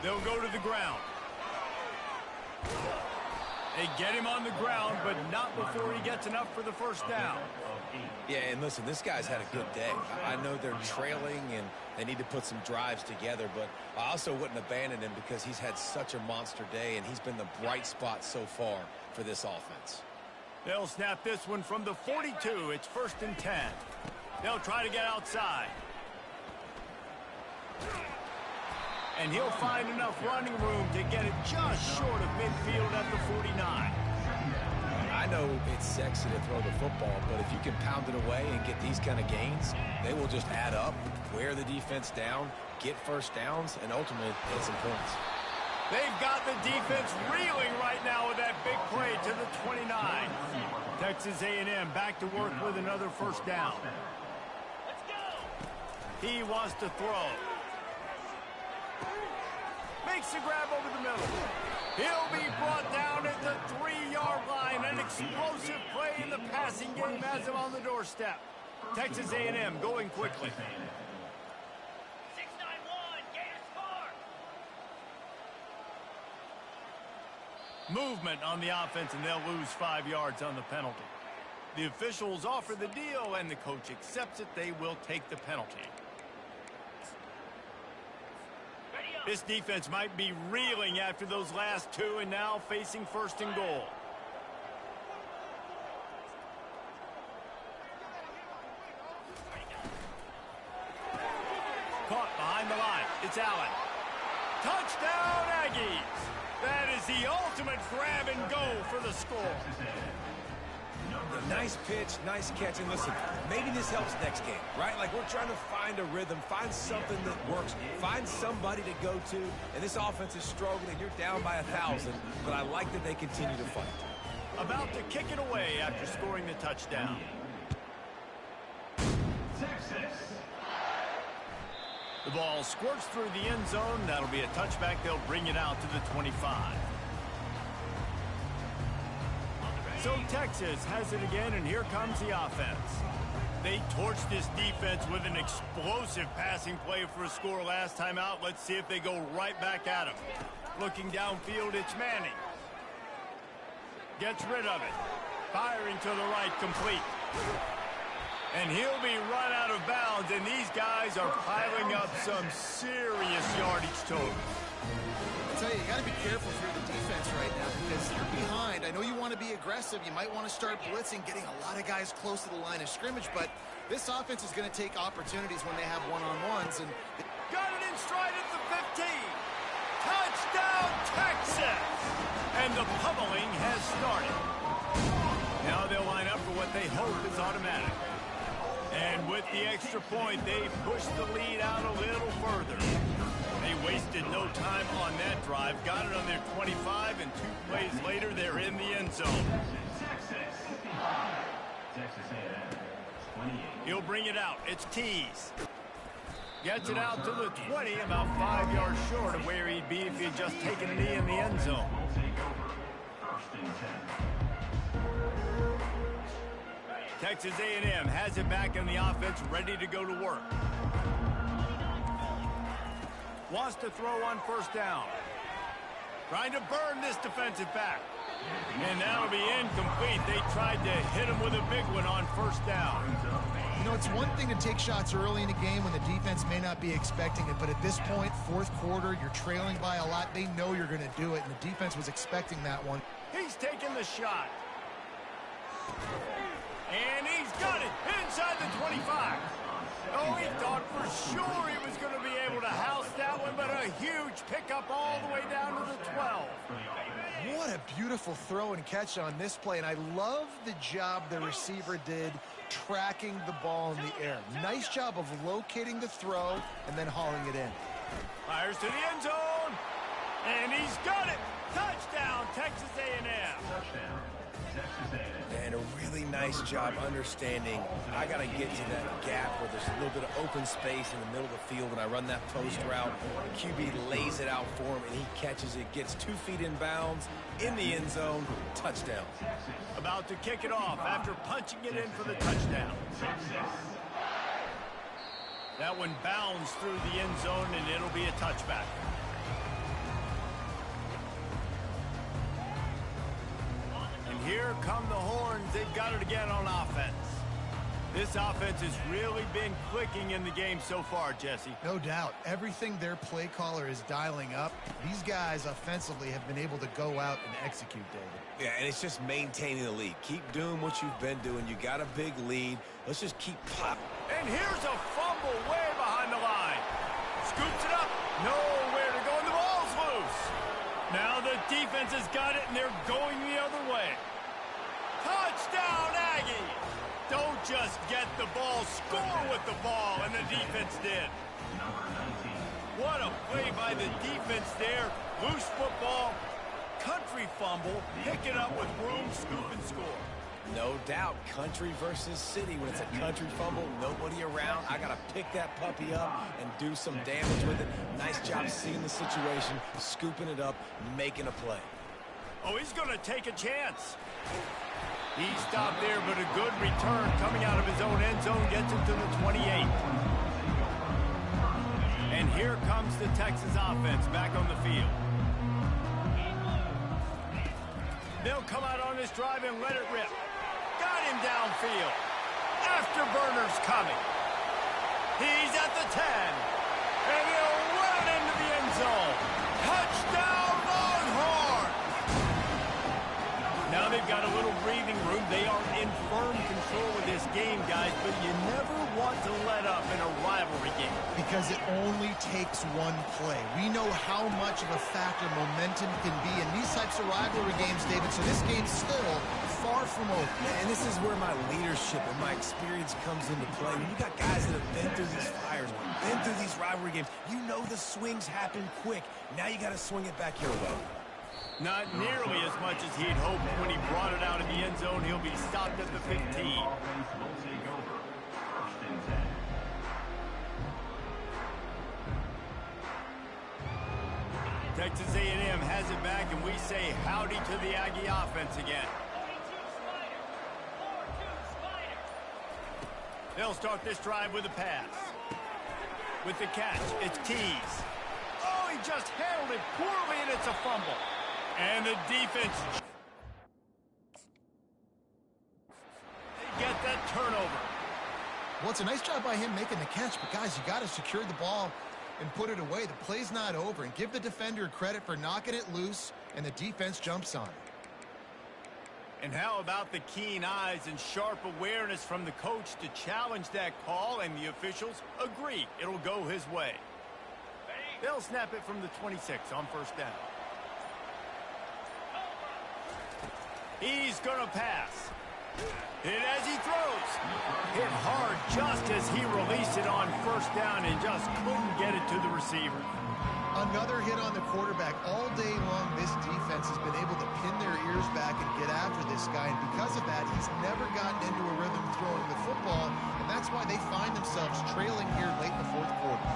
[SPEAKER 1] They'll go to the ground. They get him on the ground, but not before he gets enough for the first down.
[SPEAKER 2] Yeah, and listen, this guy's had a good day. I know they're trailing and they need to put some drives together, but I also wouldn't abandon him because he's had such a monster day, and he's been the bright spot so far for this offense.
[SPEAKER 1] They'll snap this one from the 42. It's 1st and 10. They'll try to get outside. And he'll find enough running room to get it just short of midfield at the 49.
[SPEAKER 2] I know it's sexy to throw the football, but if you can pound it away and get these kind of gains, they will just add up, wear the defense down, get first downs, and ultimately get some points.
[SPEAKER 1] They've got the defense reeling right now with that big play to the 29. Texas A&M back to work with another first down. Let's go. He wants to throw. Makes the grab over the middle. He'll be brought down at the 3-yard line. An explosive play in the passing game has him on the doorstep. Texas A&M going quickly.
[SPEAKER 7] 6-9-1, Gators score.
[SPEAKER 1] Movement on the offense, and they'll lose 5 yards on the penalty. The officials offer the deal, and the coach accepts it. They will take the penalty. This defense might be reeling after those last two and now facing 1st and goal. Caught behind the line. It's Allen. Touchdown, Aggies! That is the ultimate grab and go for the score.
[SPEAKER 2] Nice pitch, nice catch, and listen, maybe this helps next game, right? Like we're trying to find a rhythm, find something that works, find somebody to go to, and this offense is struggling. You're down by 1,000, but I like that they continue to fight.
[SPEAKER 1] About to kick it away after scoring the touchdown. The ball squirts through the end zone. That'll be a touchback. They'll bring it out to the 25. So Texas has it again, and here comes the offense. They torched this defense with an explosive passing play for a score last time out. Let's see if they go right back at him. Looking downfield, it's Manning. Gets rid of it. Firing to the right, complete. And he'll be run out of bounds, and these guys are piling up some serious yardage total.
[SPEAKER 3] I tell you, you got to be careful if you're the defense right now because you're behind. I know you want to be aggressive. You might want to start blitzing, getting a lot of guys close to the line of scrimmage, but this offense is going to take opportunities when they have one-on-ones. And
[SPEAKER 1] got it in stride at the 15. Touchdown, Texas! And the pummeling has started. Now they'll line up for what they hope is automatic. And with the extra point, they push the lead out a little further. They wasted no time on that drive. Got it on their 25, and 2 plays later, they're in the end zone.
[SPEAKER 4] Texas A&M, 28.
[SPEAKER 1] He'll bring it out. It's Tease. Gets it out to the 20, about 5 yards short of where he'd be if he'd just taken a knee in the end zone.
[SPEAKER 4] Will take over. 1st and 10.
[SPEAKER 1] Texas A&M has it back in the offense, ready to go to work. Wants to throw on 1st down. Trying to burn this defensive back. And that'll be incomplete. They tried to hit him with a big one on 1st down.
[SPEAKER 3] you know, it's one thing to take shots early in a game when the defense may not be expecting it, but at this point, 4th quarter, you're trailing by a lot. They know you're going to do it, and the defense was expecting that one.
[SPEAKER 1] He's taking the shot. And he's got it inside the 25. Oh, he thought for sure he was going to be able to house that one, but a huge pickup all the way down to the 12.
[SPEAKER 3] What a beautiful throw and catch on this play, and I love the job the receiver did tracking the ball in the air. Nice job of locating the throw and then hauling it in.
[SPEAKER 1] Fires to the end zone, and he's got it. Touchdown, Texas A&M.
[SPEAKER 4] Touchdown, Texas A&M.
[SPEAKER 2] And a really nice job understanding I got to get to that gap where there's a little bit of open space in the middle of the field when I run that post route. The QB lays it out for him, and he catches it, gets 2 feet in bounds, in the end zone, touchdown.
[SPEAKER 1] About to kick it off after punching it in for the touchdown. That one bounds through the end zone, and it'll be a touchback. here come the horns. They've got it again on offense. This offense has really been clicking in the game so far, Jesse.
[SPEAKER 3] No doubt. Everything their play caller is dialing up, these guys offensively have been able to go out and execute, David.
[SPEAKER 2] Yeah, and it's just maintaining the lead. Keep doing what you've been doing. You got a big lead. Let's just keep popping.
[SPEAKER 1] And here's a fumble way behind the line. Scoops it up. Nowhere to go, and the ball's loose. Now the defense has got it, and they're going the other way. Touchdown, Aggie! Don't just get the ball, score with the ball, and the defense did. What a play by the defense there. Loose football, country fumble, pick it up with room, scoop, and score.
[SPEAKER 2] No doubt, country versus city. When it's a country fumble, nobody around. I got to pick that puppy up and do some damage with it. Nice job seeing the situation, scooping it up, making a play.
[SPEAKER 1] Oh, he's going to take a chance. He stopped there, but a good return coming out of his own end zone gets him to the 28. And here comes the Texas offense back on the field. They'll come out on this drive and let it rip. Got him downfield. Afterburner's coming. He's at the 10. And he'll run into the end zone. Touchdown, Longhorn! Now they've got a little breathing room. They are in firm control of this game, guys, but you never want to let up in a rivalry game.
[SPEAKER 3] Because it only takes one play. We know how much of a factor momentum can be in these types of rivalry games, David, so this game's still far from over.
[SPEAKER 2] And this is where my leadership and my experience comes into play. When you got guys that have been through these fires, been through these rivalry games, you know the swings happen quick. Now you got to swing it back your way.
[SPEAKER 1] Not nearly as much as he'd hoped when he brought it out in the end zone. He'll be stopped at the 15. Texas A&M has it back, and we say howdy to the Aggie offense again. They'll start this drive with a pass. With the catch, it's Keys. Oh, he just handled it poorly, and it's a fumble. And the defense, they get that turnover.
[SPEAKER 3] Well, it's a nice job by him making the catch, but guys, you got to secure the ball and put it away. The play's not over, and give the defender credit for knocking it loose, and the defense jumps on it.
[SPEAKER 1] And how about the keen eyes and sharp awareness from the coach to challenge that call, and the officials agree it'll go his way. They'll snap it from the 26 on first down. He's going to pass. Hit as he throws. Hit hard just as he released it on first down and just couldn't get it to the receiver.
[SPEAKER 3] Another hit on the quarterback. All day long, this defense has been able to pin their ears back and get after this guy, and because of that, he's never gotten into a rhythm throwing the football, and that's why they find themselves trailing here late in the fourth quarter.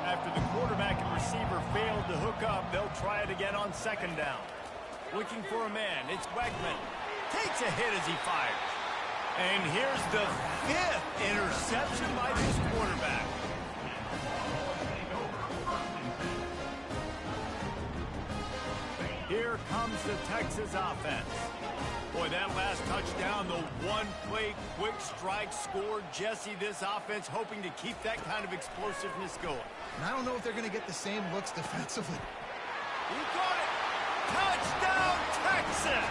[SPEAKER 1] After the quarterback and receiver failed to hook up, they'll try it again on second down. Looking for a man, it's Wegman. Takes a hit as he fires. And here's the 5th interception by this quarterback. Here comes the Texas offense. Boy, that last touchdown, the one-play quick strike score. Jesse, this offense hoping to keep that kind of explosiveness going.
[SPEAKER 3] And I don't know if they're going to get the same looks defensively.
[SPEAKER 1] He got it! Touchdown, Texas!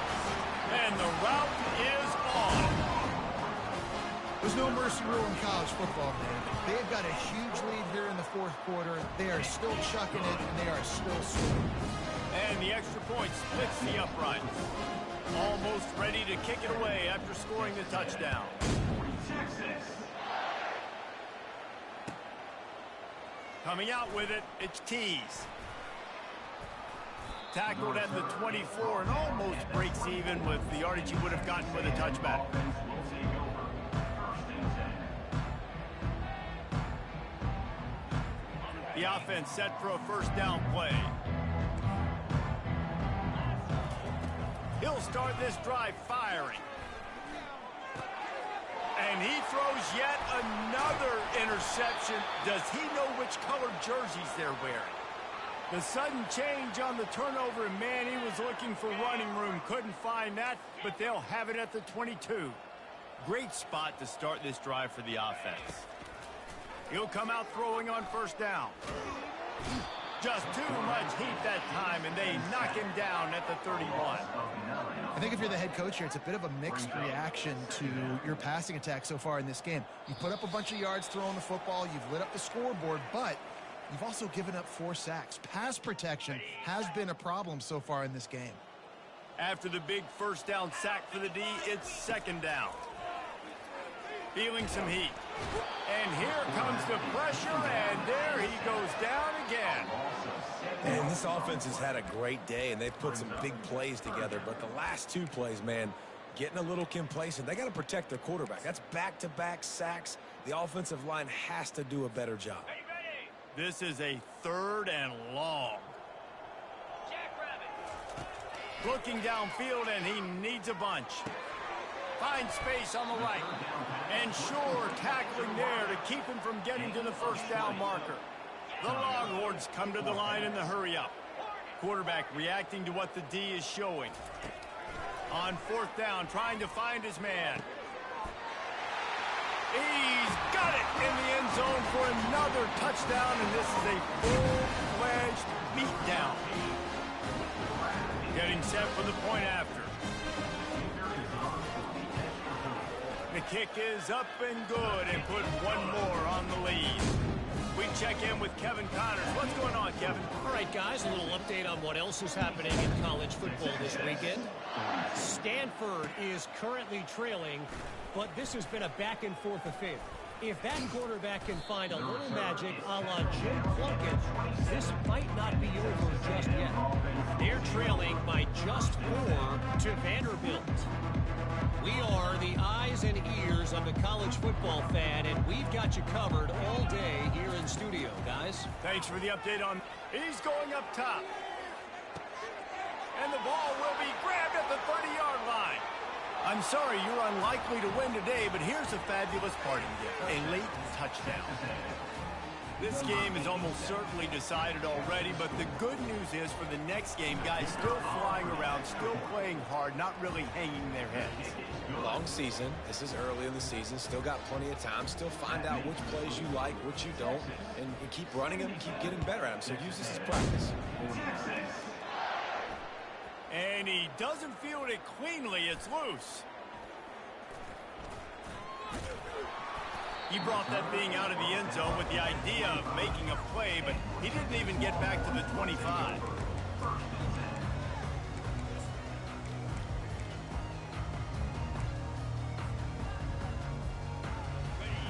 [SPEAKER 1] And the route is on.
[SPEAKER 3] There's no mercy rule in college football, man. They've got a huge lead here in the fourth quarter. They are still chucking it, and they are still scoring.
[SPEAKER 1] And the extra point splits the uprights. Almost ready to kick it away after scoring the touchdown. Coming out with it, it's Tees. Tackled at the 24 and almost breaks even with the yardage he would have gotten with a touchback. The offense set for a first down play. He'll start this drive firing. And he throws yet another interception. Does he know which color jerseys they're wearing? The sudden change on the turnover, and man, he was looking for running room. Couldn't find that, but they'll have it at the 22. Great spot to start this drive for the offense. He'll come out throwing on first down. Just too much heat that time, and they knock him down at the 31.
[SPEAKER 3] I think if you're the head coach here, it's a bit of a mixed reaction to your passing attack so far in this game. You put up a bunch of yards throwing the football, you've lit up the scoreboard, but you've also given up 4 sacks. Pass protection has been a problem so far in this game.
[SPEAKER 1] After the big first down sack for the D, it's second down. Feeling some heat. And here comes the pressure, and there he goes down again.
[SPEAKER 2] And this offense has had a great day, and they've put some big plays together. But the last 2 plays, man, getting a little complacent. They got to protect their quarterback. That's back-to-back sacks. The offensive line has to do a better job.
[SPEAKER 1] This is a 3rd and long. Looking downfield, and he needs a bunch. Finds space on the right. And sure, tackling there to keep him from getting to the first down marker. The Longhorns come to the line in the hurry-up. Quarterback reacting to what the D is showing. On 4th down, trying to find his man. He's got it in the end zone for another touchdown, and this is a full-fledged beatdown. Getting set for the point after. The kick is up and good, and put one more on the lead. We check in with Kevin Connors. What's going on, Kevin?
[SPEAKER 6] All right, guys, a little update on what else is happening in college football this weekend. Stanford is currently trailing, but this has been a back-and-forth affair. If that quarterback can find a little magic a la Jim Plunkett, this might not be over just yet. They're trailing by just 4 to Vanderbilt. We are the eyes and ears of the college football fan, and we've got you covered all day here in studio, guys.
[SPEAKER 1] Thanks for the update on... He's going up top. And the ball will be grabbed at the 30-yard line. I'm sorry you're unlikely to win today, but here's a fabulous parting gift. A late touchdown. This game is almost certainly decided already, but the good news is for the next game, guys still flying around, still playing hard, not really hanging their heads.
[SPEAKER 2] Long season. This is early in the season. Still got plenty of time. Still find out which plays you like, which you don't, and keep running them, keep getting better at them. So use this as practice.
[SPEAKER 1] And he doesn't field it cleanly. It's loose. He brought that thing out of the end zone with the idea of making a play, but he didn't even get back to the 25.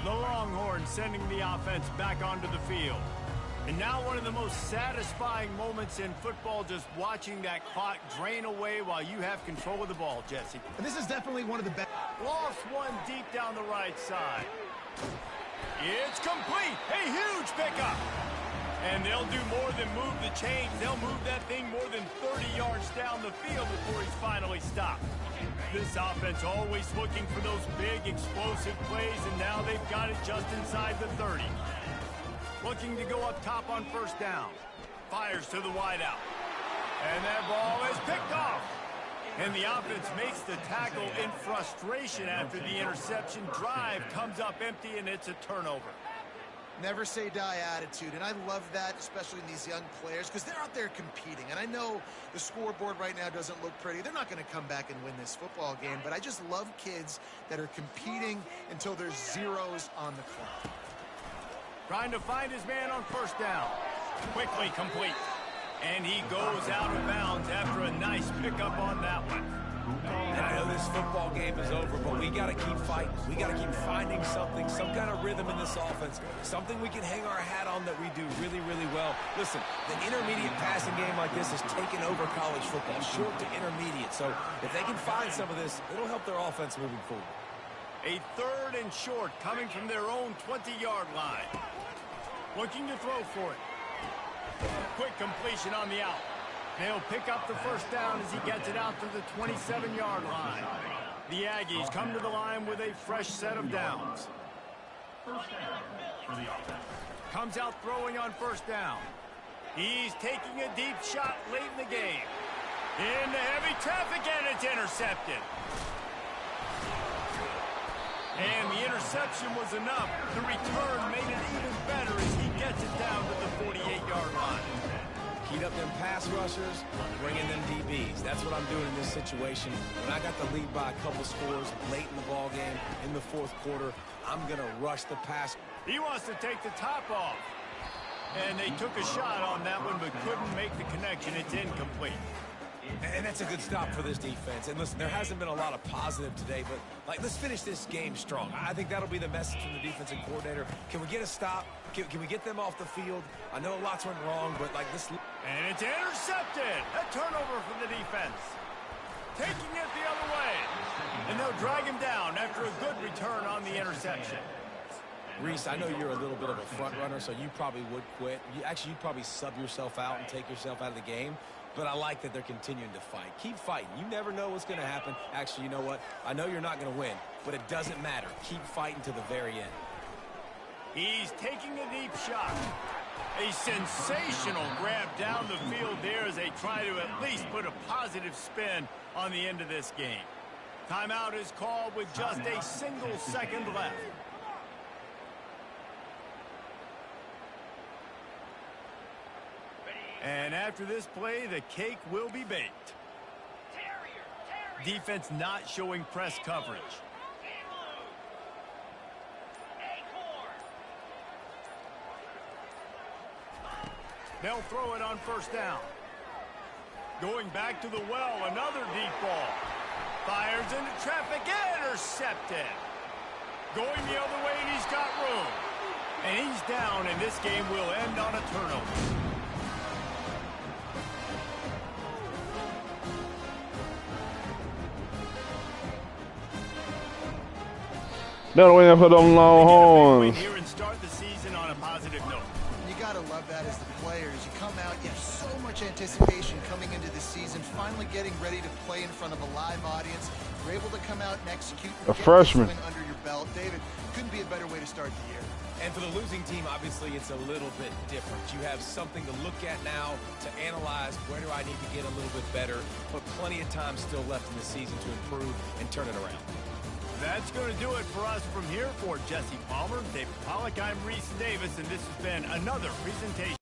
[SPEAKER 1] The Longhorns sending the offense back onto the field. And now one of the most satisfying moments in football, just watching that clock drain away while you have control of the ball, Jesse.
[SPEAKER 3] And this is definitely one of the best.
[SPEAKER 1] Lost one deep down the right side. It's complete. A huge pickup. And they'll do more than move the chains. They'll move that thing more than 30 yards down the field before he's finally stopped. This offense always looking for those big, explosive plays, and now they've got it just inside the 30. Looking to go up top on first down. Fires to the wideout. And that ball is picked off. And the offense makes the tackle in frustration after the interception. Drive comes up empty, and it's a turnover.
[SPEAKER 3] Never say die attitude, and I love that, especially in these young players, because they're out there competing. And I know the scoreboard right now doesn't look pretty. They're not going to come back and win this football game, but I just love kids that are competing until there's zeros on the clock.
[SPEAKER 1] Trying to find his man on first down. Quickly complete. And he goes out of bounds after a nice pickup on that one.
[SPEAKER 2] And I know this football game is over, but we got to keep fighting. We got to keep finding something, some kind of rhythm in this offense, something we can hang our hat on that we do really, really well. Listen, the intermediate passing game like this has taken over college football, short to intermediate. So if they can find some of this, it'll help their offense moving forward.
[SPEAKER 1] A 3rd and short coming from their own 20-yard line. Looking to throw for it. Quick completion on the out. They'll pick up the first down as he gets it out to the 27-yard line. The Aggies come to the line with a fresh set of downs. Comes out throwing on first down. He's taking a deep shot late in the game. Into heavy traffic, and it's intercepted. And the interception was enough. The return made it even better as he gets it down to the 48-yard line.
[SPEAKER 2] Heat up them pass rushers, bring in them DBs. That's what I'm doing in this situation. When I got the lead by a couple scores late in the ball game, in the fourth quarter, I'm going to rush the pass.
[SPEAKER 1] He wants to take the top off. And they took a shot on that one but couldn't make the connection. It's incomplete.
[SPEAKER 2] And that's a good stop for this defense. And listen, there hasn't been a lot of positive today, but let's finish this game strong. I think that'll be the message from the defensive coordinator. Can we get a stop? Can we get them off the field? I know lots went wrong, but this.
[SPEAKER 1] And it's intercepted. A turnover for the defense. Taking it the other way. And they'll drag him down after a good return on the interception.
[SPEAKER 2] Reese, I know you're a little bit of a front runner, so you probably would quit. You'd probably sub yourself out and take yourself out of the game. But I like that they're continuing to fight. Keep fighting. You never know what's going to happen. Actually, you know what? I know you're not going to win, but it doesn't matter. Keep fighting to the very end.
[SPEAKER 1] He's taking a deep shot. A sensational grab down the field there as they try to at least put a positive spin on the end of this game. Timeout is called with just a single second left. And after this play, the cake will be baked. Defense not showing press coverage. They'll throw it on first down. Going back to the well, another deep ball. Fires into traffic, intercepted. Going the other way, and he's got room. And he's down, and this game will end on a turnover.
[SPEAKER 5] That'll win for them Longhorns.
[SPEAKER 1] Here and start the season on a positive note.
[SPEAKER 3] You gotta love that as the players. You come out, you have so much anticipation coming into the season, finally getting ready to play in front of a live audience. You're able to come out and execute.
[SPEAKER 5] A freshman
[SPEAKER 3] under your belt. David, couldn't be a better way to start the year.
[SPEAKER 2] And for the losing team, obviously, it's a little bit different. You have something to look at now, to analyze where do I need to get a little bit better, but plenty of time still left in the season to improve and turn it around.
[SPEAKER 1] That's going to do it for us from here. For Jesse Palmer, David Pollack, I'm Reese Davis, and this has been another presentation